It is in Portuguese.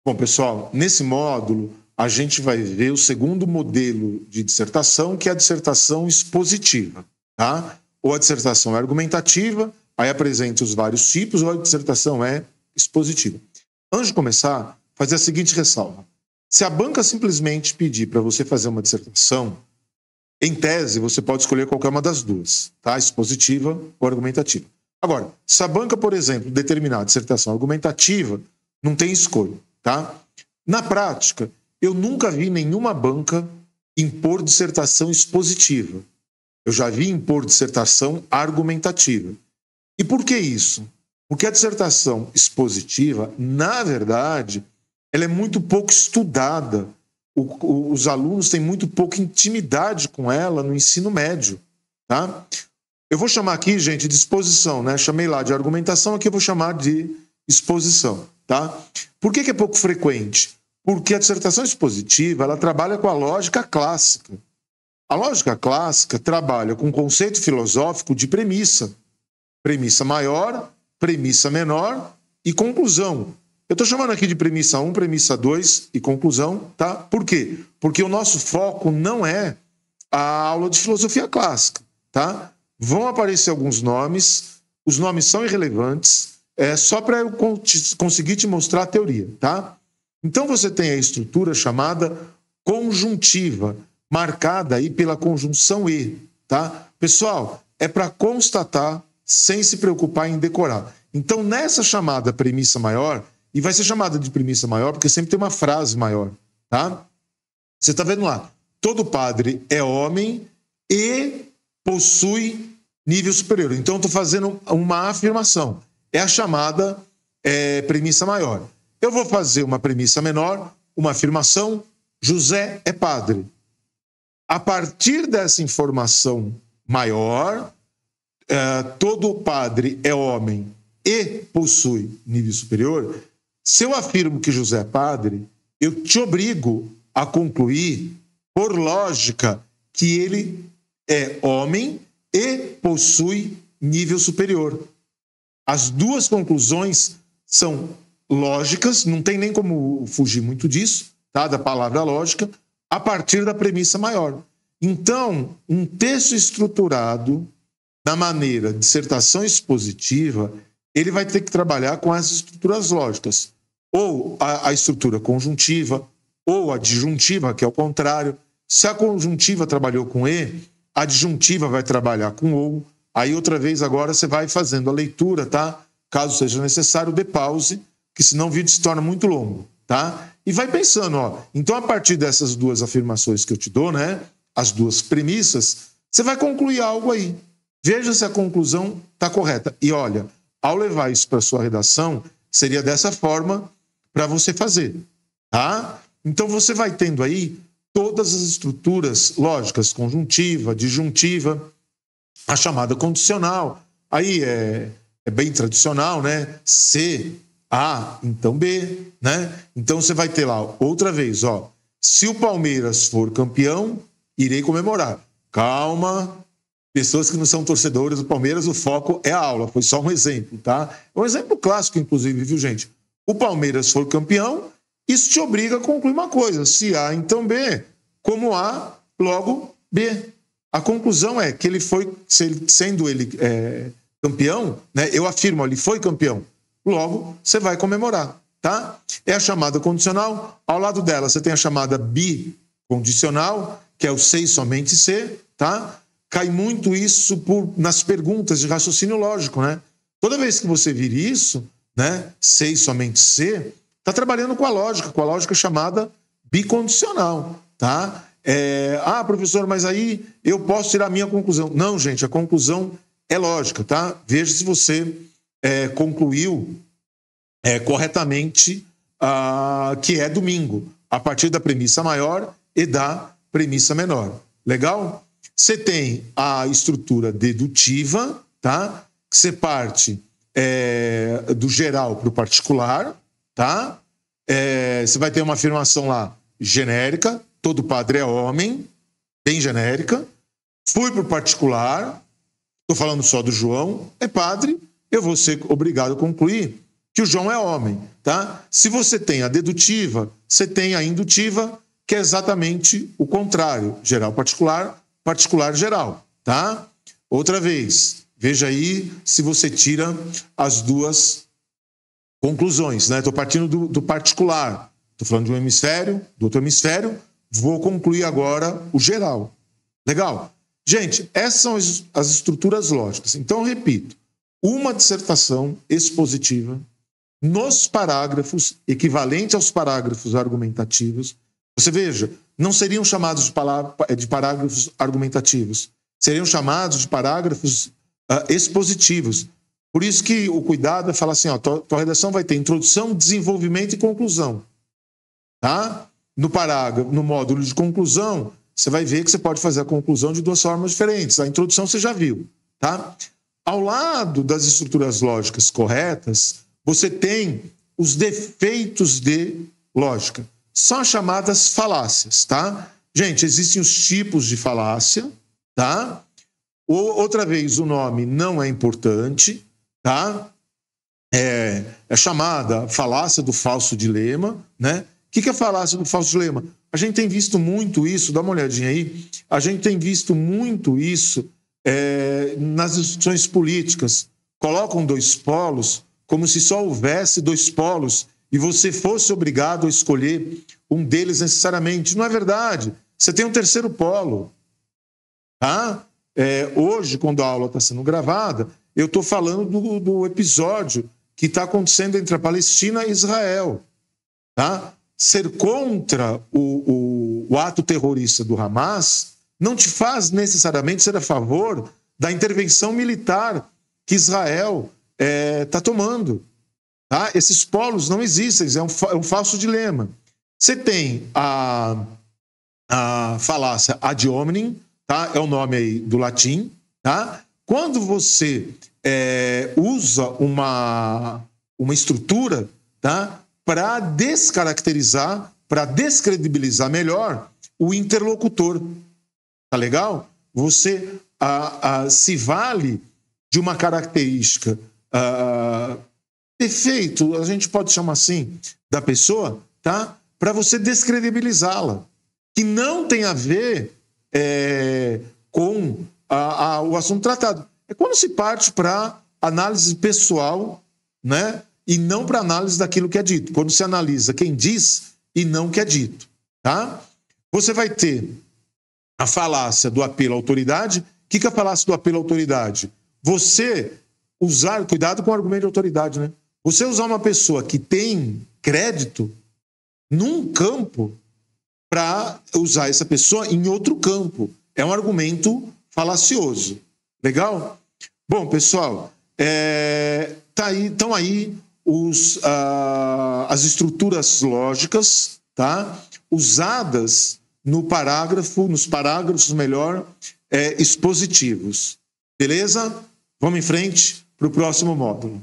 Bom, pessoal, nesse módulo a gente vai ver o segundo modelo de dissertação, que é a dissertação expositiva, tá? Ou a dissertação é argumentativa, aí apresenta os vários tipos, ou a dissertação é expositiva. Antes de começar, fazer a seguinte ressalva. Se a banca simplesmente pedir para você fazer uma dissertação, em tese, você pode escolher qualquer uma das duas, tá? Expositiva ou argumentativa. Agora, se a banca, por exemplo, determinar a dissertação argumentativa, não tem escolha, tá? Na prática, eu nunca vi nenhuma banca impor dissertação expositiva. Eu já vi impor dissertação argumentativa. E por que isso? Porque a dissertação expositiva, na verdade, ela é muito pouco estudada. Os alunos têm muito pouca intimidade com ela no ensino médio, tá? Eu vou chamar aqui, gente, de exposição, né? Chamei lá de argumentação, aqui eu vou chamar de exposição, tá? Por que é pouco frequente? Porque a dissertação expositiva, ela trabalha com a lógica clássica. A lógica clássica trabalha com o conceito filosófico de premissa. Premissa maior, premissa menor e conclusão. Eu estou chamando aqui de premissa 1, premissa 2 e conclusão, tá? Por quê? Porque o nosso foco não é a aula de filosofia clássica, tá? Vão aparecer alguns nomes, os nomes são irrelevantes, só para eu conseguir te mostrar a teoria, tá? Então você tem a estrutura chamada conjuntiva, marcada aí pela conjunção e, tá? Pessoal, é para constatar sem se preocupar em decorar. Então nessa chamada premissa maior, e vai ser chamada de premissa maior porque sempre tem uma frase maior, tá? Você está vendo lá, todo padre é homem e possui nível superior. Então eu estou fazendo uma afirmação. É a chamada premissa maior. Eu vou fazer uma premissa menor, uma afirmação, José é padre. A partir dessa informação maior, todo padre é homem e possui nível superior. Se eu afirmo que José é padre, eu te obrigo a concluir, por lógica, que ele é homem e possui nível superior. As duas conclusões são lógicas, não tem nem como fugir muito disso, tá? Da palavra lógica, a partir da premissa maior. Então, um texto estruturado na maneira de dissertação expositiva, ele vai ter que trabalhar com as estruturas lógicas, ou a estrutura conjuntiva, ou a disjuntiva, que é o contrário. Se a conjuntiva trabalhou com e, a disjuntiva vai trabalhar com ou. Aí outra vez agora você vai fazendo a leitura, tá? Caso seja necessário, dê pause, que senão o vídeo se torna muito longo, tá? E vai pensando, ó. Então a partir dessas duas afirmações que eu te dou, né? As duas premissas, você vai concluir algo aí. Veja se a conclusão está correta. E olha, ao levar isso para sua redação, seria dessa forma para você fazer, tá? Então você vai tendo aí todas as estruturas lógicas, conjuntiva, disjuntiva, a chamada condicional. Aí é bem tradicional, né? C, A, então B, né? Então você vai ter lá, outra vez, ó. Se o Palmeiras for campeão, irei comemorar. Calma, pessoas que não são torcedores do Palmeiras, o foco é a aula. Foi só um exemplo, tá? É um exemplo clássico, inclusive, viu, gente? O Palmeiras for campeão, isso te obriga a concluir uma coisa. Se A, então B. Como A, logo B. A conclusão é que ele foi, sendo ele campeão, né? Eu afirmo, ele foi campeão. Logo, você vai comemorar, tá? É a chamada condicional. Ao lado dela, você tem a chamada bicondicional, que é o se e somente se, tá? Cai muito isso nas perguntas de raciocínio lógico, né? Toda vez que você vir isso, né? Se e somente se, está trabalhando com a lógica chamada bicondicional, tá? Professor, mas aí eu posso tirar a minha conclusão. Não, gente, a conclusão é lógica, tá? Veja se você concluiu corretamente que é domingo, a partir da premissa maior e da premissa menor. Legal? Você tem a estrutura dedutiva, tá? Que você parte do geral para o particular, tá? Você vai ter uma afirmação lá genérica, todo padre é homem, bem genérica. Fui para o particular, estou falando só do João, é padre, eu vou ser obrigado a concluir que o João é homem, tá? Se você tem a dedutiva, você tem a indutiva, que é exatamente o contrário, geral particular, particular geral, tá? Outra vez, veja aí se você tira as duas conclusões, né? Estou partindo do particular, estou falando de um hemisfério, do outro hemisfério, vou concluir agora o geral. Legal? Gente, essas são as estruturas lógicas. Então, eu repito, uma dissertação expositiva nos parágrafos, equivalente aos parágrafos argumentativos. Você veja, não seriam chamados de parágrafos argumentativos, seriam chamados de parágrafos expositivos. Por isso que o cuidado é falar assim, ó, tua redação vai ter introdução, desenvolvimento e conclusão. Tá? No módulo de conclusão, você vai ver que você pode fazer a conclusão de duas formas diferentes. A introdução você já viu. Tá? Ao lado das estruturas lógicas corretas, você tem os defeitos de lógica. São as chamadas falácias, tá? Gente, existem os tipos de falácia, tá? Outra vez, o nome não é importante, tá? É chamada falácia do falso dilema, né? O que é a falácia do falso dilema? A gente tem visto muito isso, dá uma olhadinha aí, a gente tem visto muito isso nas discussões políticas. Colocam dois polos como se só houvesse dois polos e você fosse obrigado a escolher um deles necessariamente. Não é verdade. Você tem um terceiro polo. Tá? Hoje, quando a aula está sendo gravada, eu estou falando do episódio que está acontecendo entre a Palestina e Israel. Tá? Ser contra o ato terrorista do Hamas não te faz necessariamente ser a favor da intervenção militar que Israel está tomando. Tá? Esses polos não existem, é um falso dilema. Você tem a falácia ad hominem, tá? É o nome aí do latim. Tá? Quando você usa uma estrutura, tá? Para descaracterizar, para descredibilizar melhor o interlocutor. Tá legal? Você se vale de uma característica defeito, a gente pode chamar assim, da pessoa, tá? Para você descredibilizá-la, que não tem a ver com o assunto tratado. É quando se parte para análise pessoal, né? E não para análise daquilo que é dito. Quando se analisa quem diz e não o que é dito. Tá? Você vai ter a falácia do apelo à autoridade. O que é a falácia do apelo à autoridade? Você usar, cuidado com o argumento de autoridade, né? Você usar uma pessoa que tem crédito num campo para usar essa pessoa em outro campo. É um argumento falacioso. Legal? Bom, pessoal, estão aí as estruturas lógicas, tá? Usadas nos parágrafos expositivos. Beleza? Vamos em frente para o próximo módulo.